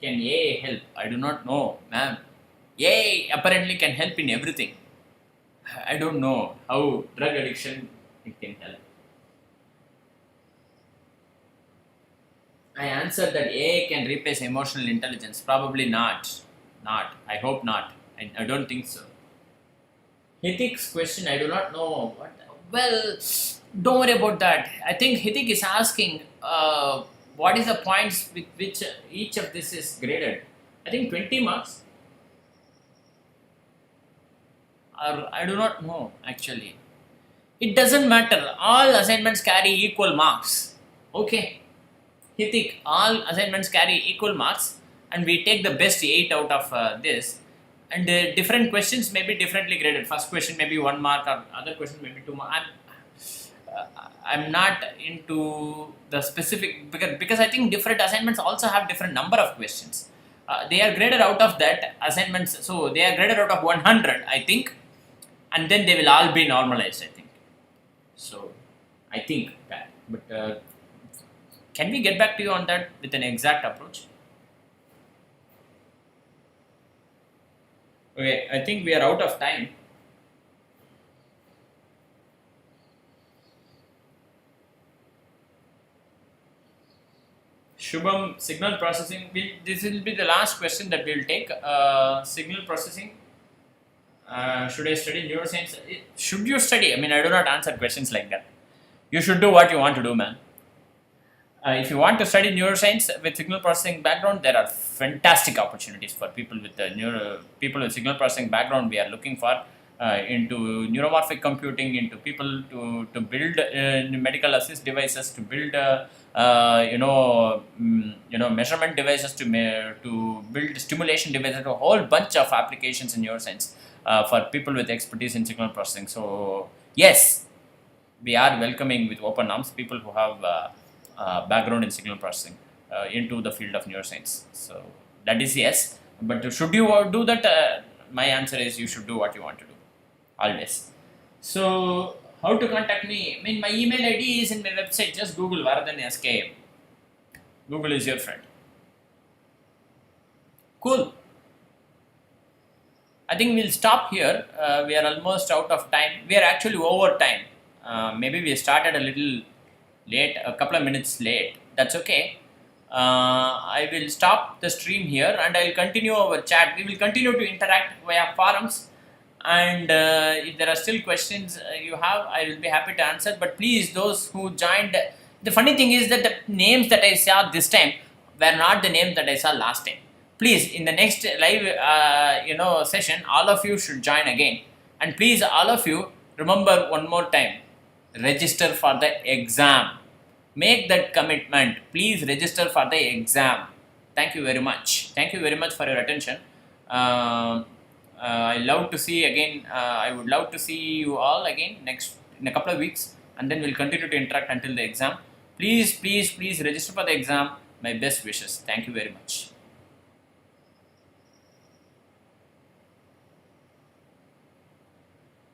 Can AA help? I do not know, ma'am. AA apparently can help in everything. I don't know how drug addiction it can help. I answered that AI can replace emotional intelligence. Probably not. Not. I hope not. I don't think so. Hithik's question, I do not know. What? Well, don't worry about that. I think Hithik is asking what is the points with which each of this is graded. I think 20 marks. Or I do not know actually. It doesn't matter. All assignments carry equal marks. Okay. Hithik, all assignments carry equal marks, and we take the best 8 out of this. And different questions may be differently graded. First question may be 1 mark, or other question may be 2 marks. I'm not into the specific, because I think different assignments also have different number of questions. They are graded out of that assignments, so they are graded out of 100, I think, and then they will all be normalized, I think. So, I think that. But can we get back to you on that with an exact approach? Okay, I think we are out of time. Shubham, signal processing. This will be the last question that we will take. Signal processing. Should I study neuroscience? Should you study? I mean, I do not answer questions like that. You should do what you want to do, man. If you want to study neuroscience with signal processing background, there are fantastic opportunities for people with people with signal processing background. We are looking for into neuromorphic computing, into people to build medical assist devices, to build measurement devices, to build stimulation devices, a whole bunch of applications in neuroscience for people with expertise in signal processing. So yes, we are welcoming with open arms people who have background in signal processing into the field of neuroscience. So that is yes. But should you do that? My answer is you should do what you want to do, always. So how to contact me? I mean, my email ID is in my website. Just Google Varadhan SKM. Google is your friend. Cool. I think we'll stop here. We are almost out of time. We are actually over time. Maybe we started a little late, a couple of minutes late. That's okay. I will stop the stream here and I will continue our chat. We will continue to interact via forums, and if there are still questions you have, I will be happy to answer. But please, those who joined, the funny thing is that the names that I saw this time were not the names that I saw last time. Please, in the next live session, all of you should join again. And please, all of you, remember one more time, register for the exam. Make that commitment. Please register for the exam. Thank you very much. Thank you very much for your attention. I love to see again. I would love to see you all again in a couple of weeks, and then we'll continue to interact until the exam. Please register for the exam. My best wishes. Thank you very much.